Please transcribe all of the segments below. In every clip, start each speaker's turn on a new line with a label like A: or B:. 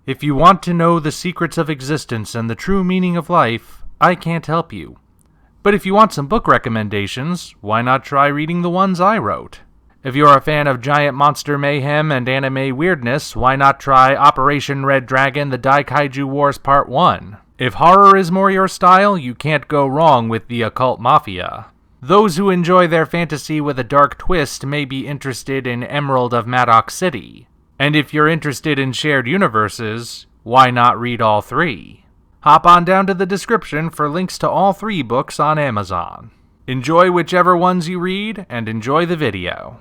A: If you want to know the secrets of existence and the true meaning of life, I can't help you. But if you want some book recommendations, why not try reading the ones I wrote? If you're a fan of giant monster mayhem and anime weirdness, why not try Operation Red Dragon: The Daikaiju Wars Part 1? If horror is more your style, you can't go wrong with The Occult Mafia. Those who enjoy their fantasy with a dark twist may be interested in Emerald of Maddox City. And if you're interested in shared universes, why not read all three? Hop on down to the description for links to all three books on Amazon. Enjoy whichever ones you read, and enjoy the video.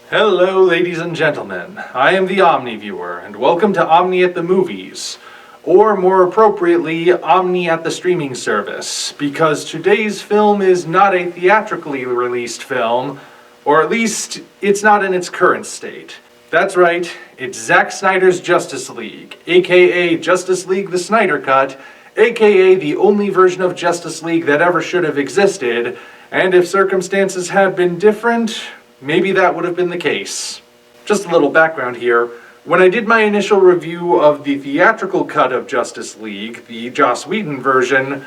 A: Hello, ladies and gentlemen. I am the Omni viewer, and welcome to Omni at the Movies. Or more appropriately, Omni at the streaming service, because today's film is not a theatrically released film, or at least it's not in its current state. That's right, it's Zack Snyder's Justice League, aka Justice League the Snyder Cut, aka the only version of Justice League that ever should have existed, and if circumstances had been different, maybe that would have been the case. Just a little background here. When I did my initial review of the theatrical cut of Justice League, the Joss Whedon version,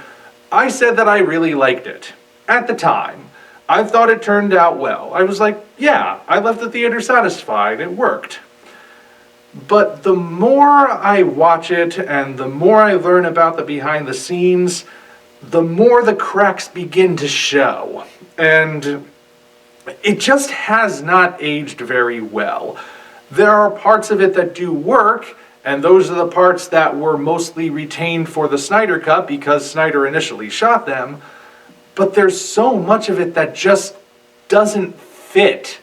A: I said that I really liked it. At the time. I thought it turned out well. I was like, yeah, I left the theater satisfied, it worked. But the more I watch it and the more I learn about the behind the scenes, the more the cracks begin to show. And it just has not aged very well. There are parts of it that do work, and those are the parts that were mostly retained for the Snyder Cut because Snyder initially shot them. But there's so much of it that just doesn't fit.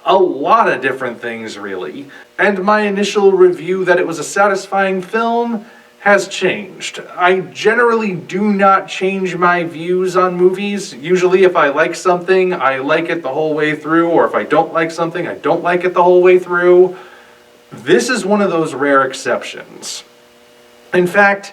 A: A lot of different things, really. And my initial review that it was a satisfying film has changed. I generally do not change my views on movies. Usually if I like something, I like it the whole way through, or if I don't like something, I don't like it the whole way through. This is one of those rare exceptions. In fact,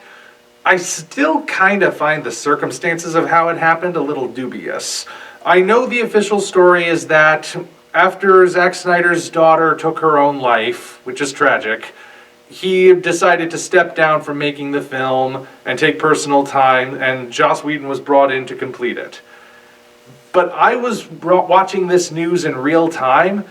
A: I still kind of find the circumstances of how it happened a little dubious. I know the official story is that after Zack Snyder's daughter took her own life, which is tragic, he decided to step down from making the film and take personal time, and Joss Whedon was brought in to complete it. But I was watching this news in real time,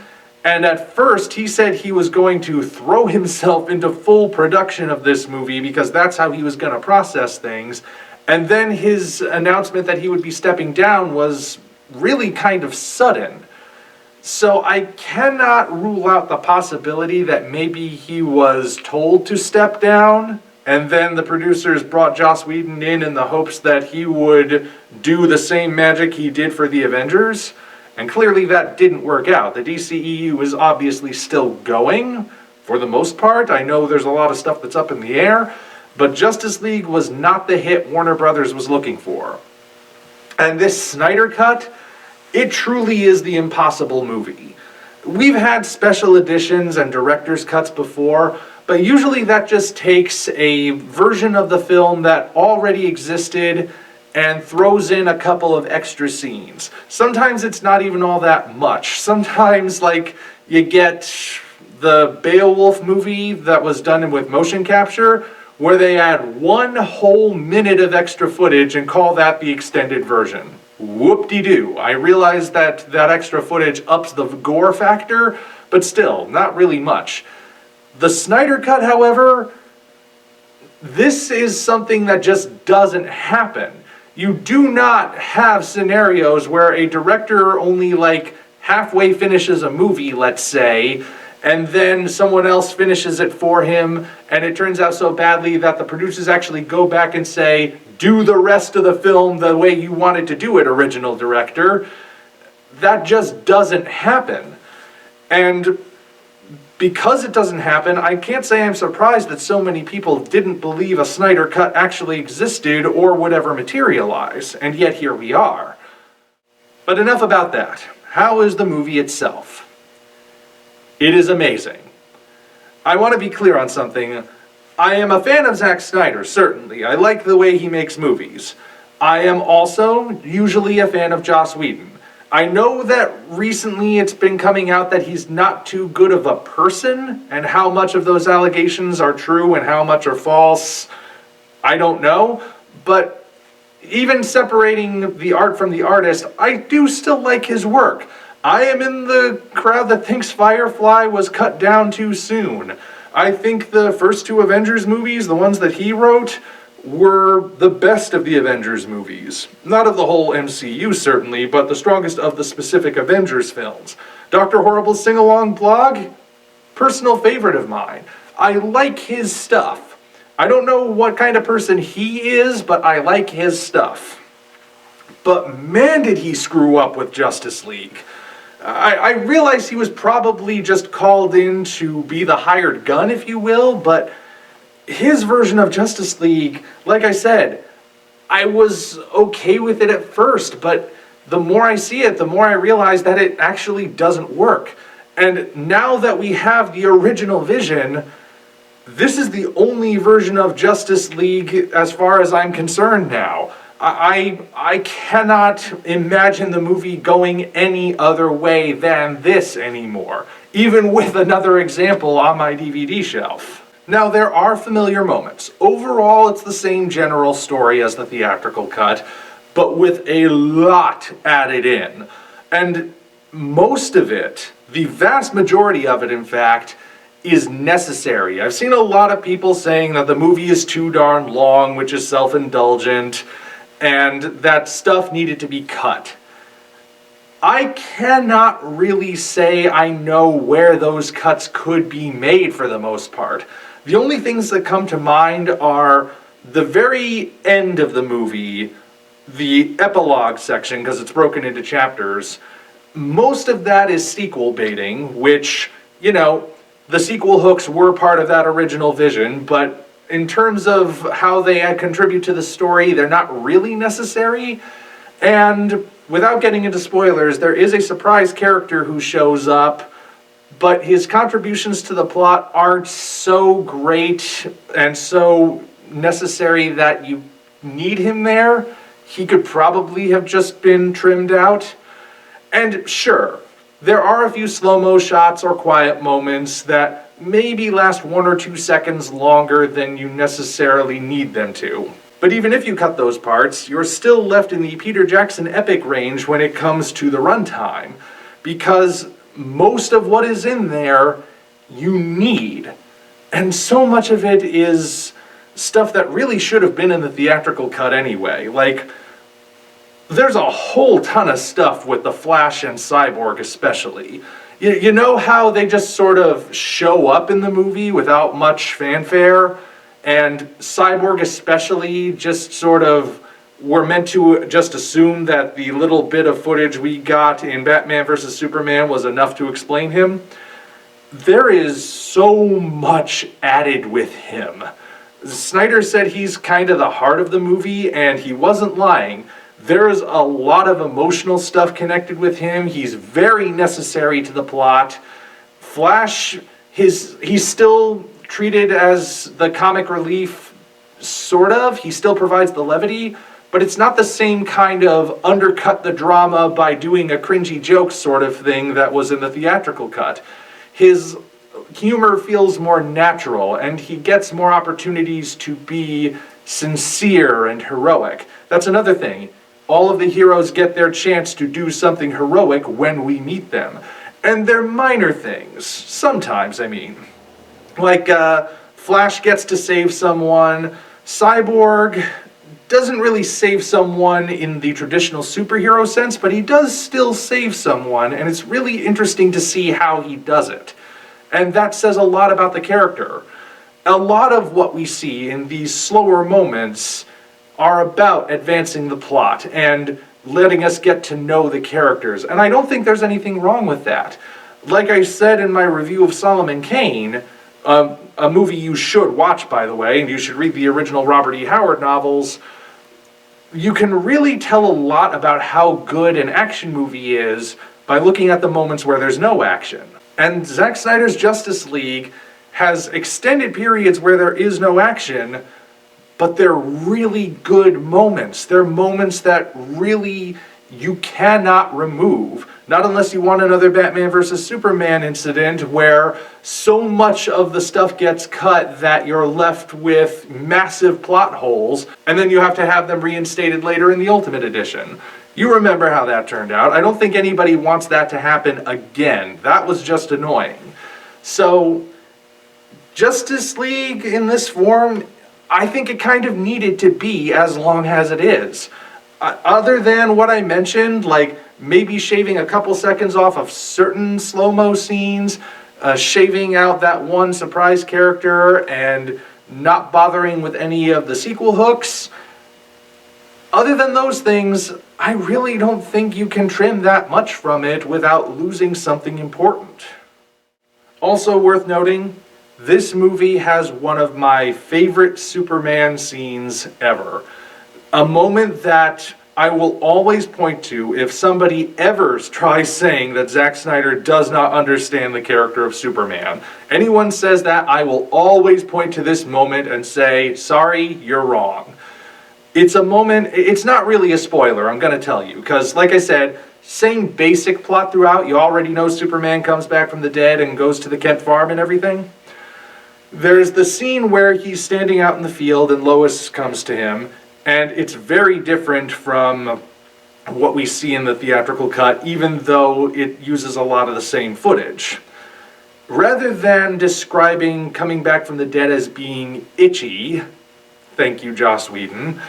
A: and at first he said he was going to throw himself into full production of this movie because that's how he was going to process things. And then his announcement that he would be stepping down was really kind of sudden. So I cannot rule out the possibility that maybe he was told to step down, and then the producers brought Joss Whedon in the hopes that he would do the same magic he did for the Avengers. And clearly that didn't work out. The DCEU is obviously still going, for the most part. I know there's a lot of stuff that's up in the air, but Justice League was not the hit Warner Brothers was looking for. And this Snyder Cut, it truly is the impossible movie. We've had special editions and director's cuts before, but usually that just takes a version of the film that already existed and throws in a couple of extra scenes. Sometimes it's not even all that much. Sometimes, like, you get the Beowulf movie that was done with motion capture, where they add 1 whole minute of extra footage and call that the extended version. Whoop-de-doo. I realize that that extra footage ups the gore factor, but still, not really much. The Snyder Cut, however, this is something that just doesn't happen. You do not have scenarios where a director only halfway finishes a movie, let's say, and then someone else finishes it for him, and it turns out so badly that the producers actually go back and say, do the rest of the film the way you wanted to do it, original director. That just doesn't happen. And because it doesn't happen, I can't say I'm surprised that so many people didn't believe a Snyder Cut actually existed or would ever materialize, and yet here we are. But enough about that. How is the movie itself? It is amazing. I want to be clear on something. I am a fan of Zack Snyder, certainly. I like the way he makes movies. I am also usually a fan of Joss Whedon. I know that recently it's been coming out that he's not too good of a person, and how much of those allegations are true and how much are false, I don't know. But even separating the art from the artist, I do still like his work. I am in the crowd that thinks Firefly was cut down too soon. I think the first two Avengers movies, the ones that he wrote, were the best of the Avengers movies. Not of the whole MCU, certainly, but the strongest of the specific Avengers films. Dr. Horrible's sing-along blog? Personal favorite of mine. I like his stuff. I don't know what kind of person he is, but I like his stuff. But man, did he screw up with Justice League. I realize he was probably just called in to be the hired gun, if you will, but his version of Justice League, like I said, I was okay with it at first, but the more I see it, the more I realize that it actually doesn't work. And now that we have the original vision, this is the only version of Justice League as far as I'm concerned now. I cannot imagine the movie going any other way than this anymore, even with another example on my DVD shelf. Now, there are familiar moments. Overall, it's the same general story as the theatrical cut, but with a lot added in. And most of it, the vast majority of it, in fact, is necessary. I've seen a lot of people saying that the movie is too darn long, which is self-indulgent, and that stuff needed to be cut. I cannot really say I know where those cuts could be made for the most part. The only things that come to mind are the very end of the movie, the epilogue section, because it's broken into chapters. Most of that is sequel baiting, which, you know, the sequel hooks were part of that original vision, but in terms of how they contribute to the story, they're not really necessary. And without getting into spoilers, there is a surprise character who shows up, but his contributions to the plot aren't so great and so necessary that you need him there. He could probably have just been trimmed out. And sure, there are a few slow-mo shots or quiet moments that maybe last 1 or 2 seconds longer than you necessarily need them to. But even if you cut those parts, you're still left in the Peter Jackson epic range when it comes to the runtime, because most of what is in there you need. And so much of it is stuff that really should have been in the theatrical cut anyway. Like, there's a whole ton of stuff with the Flash and Cyborg especially. You know how they just sort of show up in the movie without much fanfare? And Cyborg especially just sort of were meant to just assume that the little bit of footage we got in Batman vs. Superman was enough to explain him. There is so much added with him. Snyder said he's kind of the heart of the movie, and he wasn't lying. There's a lot of emotional stuff connected with him. He's very necessary to the plot. Flash, he's still treated as the comic relief, sort of. He still provides the levity, but it's not the same kind of undercut the drama by doing a cringy joke sort of thing that was in the theatrical cut. His humor feels more natural, and he gets more opportunities to be sincere and heroic. That's another thing. All of the heroes get their chance to do something heroic when we meet them. And they're minor things. Sometimes, I mean. Like, Flash gets to save someone. Cyborg doesn't really save someone in the traditional superhero sense, but he does still save someone, and it's really interesting to see how he does it. And that says a lot about the character. A lot of what we see in these slower moments are about advancing the plot and letting us get to know the characters. And I don't think there's anything wrong with that. Like I said in my review of Solomon Kane, a movie you should watch, by the way, and you should read the original Robert E. Howard novels, you can really tell a lot about how good an action movie is by looking at the moments where there's no action. And Zack Snyder's Justice League has extended periods where there is no action, but they're really good moments. They're moments that really you cannot remove, not unless you want another Batman versus Superman incident where so much of the stuff gets cut that you're left with massive plot holes, and then you have to have them reinstated later in the Ultimate Edition. You remember how that turned out. I don't think anybody wants that to happen again. That was just annoying. So, Justice League in this form, I think it kind of needed to be as long as it is. Other than what I mentioned, like maybe shaving a couple seconds off of certain slow-mo scenes, shaving out that one surprise character, and not bothering with any of the sequel hooks, other than those things, I really don't think you can trim that much from it without losing something important. Also worth noting, this movie has one of my favorite Superman scenes ever. A moment that I will always point to if somebody ever tries saying that Zack Snyder does not understand the character of Superman. Anyone says that, I will always point to this moment and say, sorry, you're wrong. It's a moment, it's not really a spoiler, I'm going to tell you, because like I said, same basic plot throughout. You already know Superman comes back from the dead and goes to the Kent farm and everything. There's the scene where he's standing out in the field and Lois comes to him, and it's very different from what we see in the theatrical cut, even though it uses a lot of the same footage. Rather than describing coming back from the dead as being itchy, thank you, Joss Whedon,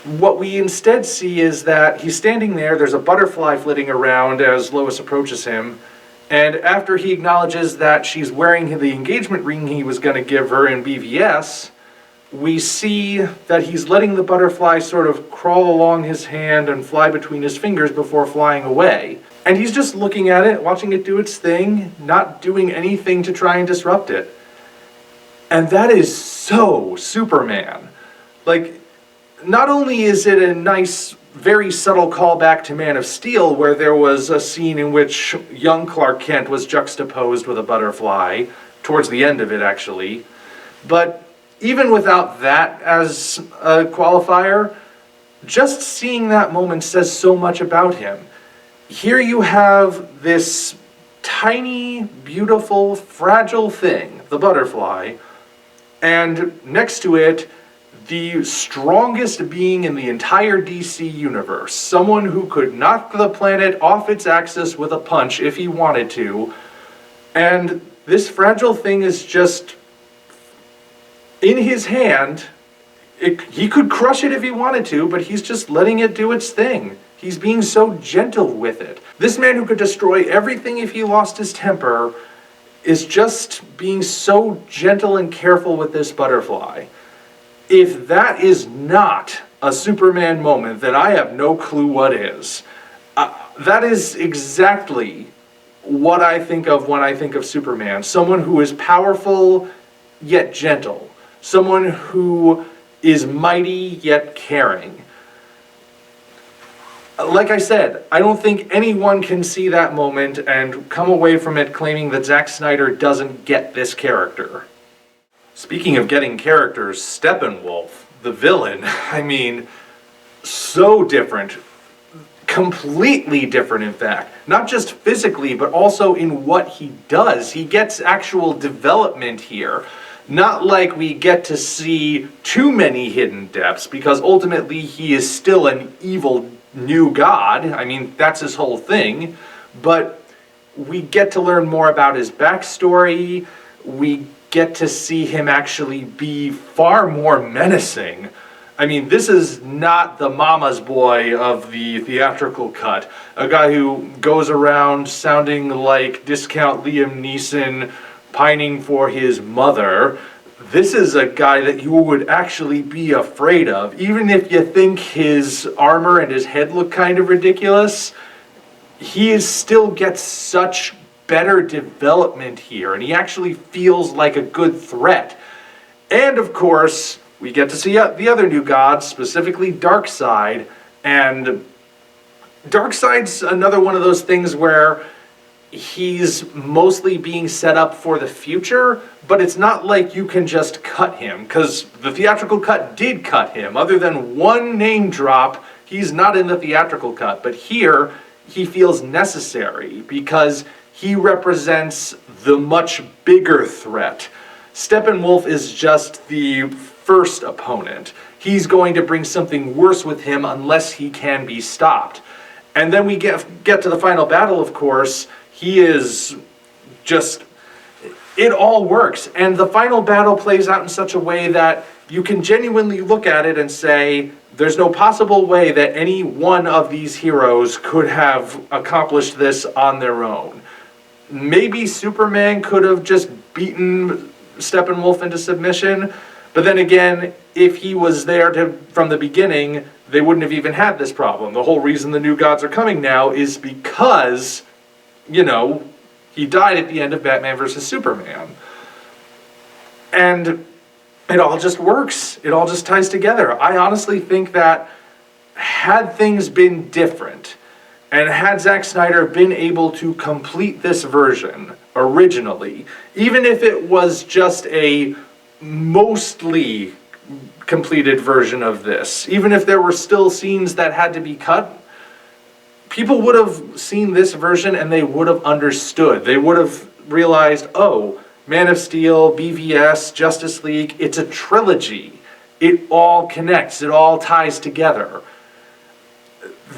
A: what we instead see is that he's standing there, there's a butterfly flitting around as Lois approaches him, and after he acknowledges that she's wearing the engagement ring he was going to give her in BVS, we see that he's letting the butterfly sort of crawl along his hand and fly between his fingers before flying away. And he's just looking at it, watching it do its thing, not doing anything to try and disrupt it. And that is so Superman. Like, not only is it a nice, very subtle callback to Man of Steel, where there was a scene in which young Clark Kent was juxtaposed with a butterfly, towards the end of it actually, but even without that as a qualifier, just seeing that moment says so much about him. Here you have this tiny, beautiful, fragile thing, the butterfly, and next to it, the strongest being in the entire DC universe. Someone who could knock the planet off its axis with a punch if he wanted to. And this fragile thing is just in his hand. He could crush it if he wanted to, but he's just letting it do its thing. He's being so gentle with it. This man who could destroy everything if he lost his temper is just being so gentle and careful with this butterfly. If that is not a Superman moment, then I have no clue what is. That is exactly what I think of when I think of Superman. Someone who is powerful yet gentle. Someone who is mighty yet caring. Like I said, I don't think anyone can see that moment and come away from it claiming that Zack Snyder doesn't get this character. Speaking of getting characters, Steppenwolf, the villain, I mean, so different. Completely different, in fact. Not just physically, but also in what he does. He gets actual development here. Not like we get to see too many hidden depths, because ultimately he is still an evil new god. I mean, that's his whole thing. But we get to learn more about his backstory. We get to see him actually be far more menacing. I mean, this is not the mama's boy of the theatrical cut. A guy who goes around sounding like discount Liam Neeson, pining for his mother. This is a guy that you would actually be afraid of. Even if you think his armor and his head look kind of ridiculous, he still gets such better development here, and he actually feels like a good threat. And of course, we get to see the other new gods, specifically Darkseid, and Darkseid's another one of those things where he's mostly being set up for the future, but it's not like you can just cut him, because the theatrical cut did cut him. Other than one name drop, he's not in the theatrical cut, but here he feels necessary because he represents the much bigger threat. Steppenwolf is just the first opponent. He's going to bring something worse with him unless he can be stopped. And then we get to the final battle, of course. He is just... It all works. And the final battle plays out in such a way that you can genuinely look at it and say, there's no possible way that any one of these heroes could have accomplished this on their own. Maybe Superman could have just beaten Steppenwolf into submission, but then again, if he was there from the beginning, they wouldn't have even had this problem. The whole reason the new gods are coming now is because, you know, he died at the end of Batman vs. Superman. And it all just works. It all just ties together. I honestly think that had things been different, and had Zack Snyder been able to complete this version originally, even if it was just a mostly completed version of this, even if there were still scenes that had to be cut, people would have seen this version and they would have understood. They would have realized, oh, Man of Steel, BVS, Justice League, it's a trilogy. It all connects. It all ties together.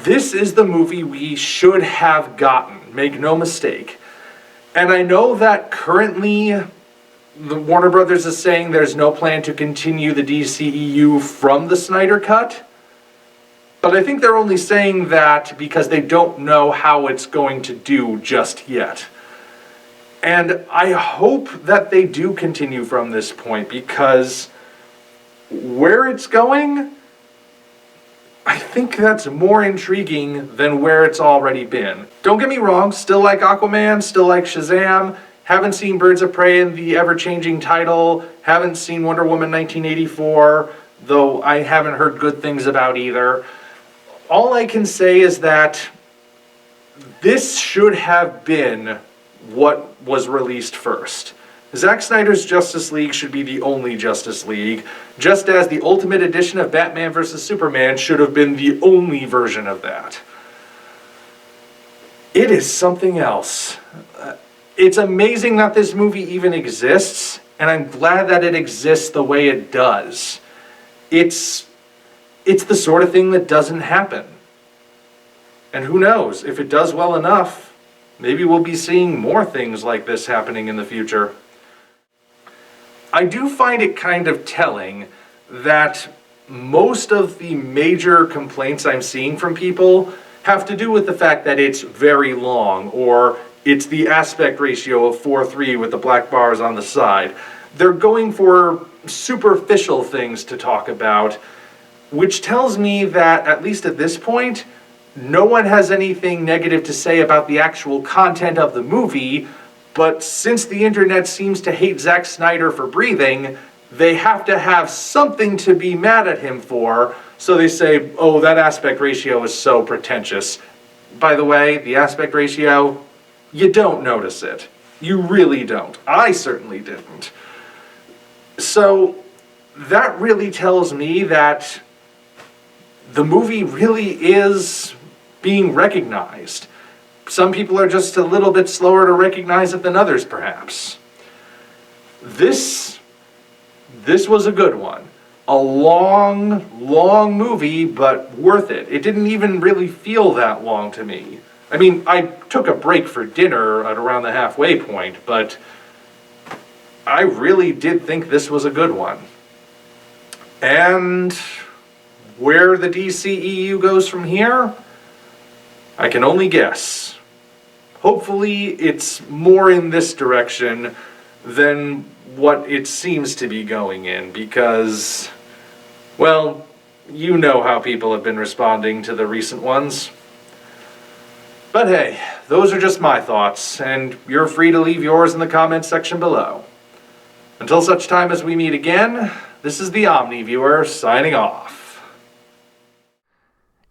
A: This is the movie we should have gotten, make no mistake. And I know that currently the Warner Brothers is saying there's no plan to continue the DCEU from the Snyder Cut. But I think they're only saying that because they don't know how it's going to do just yet. And I hope that they do continue from this point, because where it's going, I think that's more intriguing than where it's already been. Don't get me wrong, still like Aquaman, still like Shazam, haven't seen Birds of Prey in the ever-changing title, haven't seen Wonder Woman 1984, though I haven't heard good things about either. All I can say is that this should have been what was released first. Zack Snyder's Justice League should be the only Justice League, just as the Ultimate Edition of Batman vs. Superman should have been the only version of that. It is something else. It's amazing that this movie even exists, and I'm glad that it exists the way it does. It's the sort of thing that doesn't happen. And who knows, if it does well enough, maybe we'll be seeing more things like this happening in the future. I do find it kind of telling that most of the major complaints I'm seeing from people have to do with the fact that it's very long, or it's the aspect ratio of 4:3 with the black bars on the side. They're going for superficial things to talk about, which tells me that, at least at this point, no one has anything negative to say about the actual content of the movie, but since the internet seems to hate Zack Snyder for breathing, they have to have something to be mad at him for, so they say, oh, that aspect ratio is so pretentious. By the way, the aspect ratio, you don't notice it. You really don't. I certainly didn't. So that really tells me that the movie really is being recognized. Some people are just a little bit slower to recognize it than others, perhaps. This was a good one. A long, long movie, but worth it. It didn't even really feel that long to me. I mean, I took a break for dinner at around the halfway point, but I really did think this was a good one. And where the DCEU goes from here, I can only guess. Hopefully it's more in this direction than what it seems to be going in, because, well, you know how people have been responding to the recent ones. But hey, those are just my thoughts, and you're free to leave yours in the comments section below. Until such time as we meet again, this is the Omni Viewer signing off.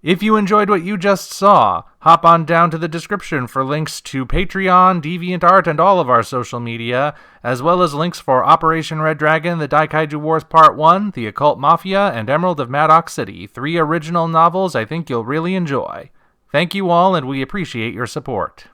A: If you enjoyed what you just saw, hop on down to the description for links to Patreon, DeviantArt, and all of our social media, as well as links for Operation Red Dragon, The Daikaiju Wars Part 1, The Occult Mafia, and Emerald of Maddox City, 3 original novels I think you'll really enjoy. Thank you all, and we appreciate your support.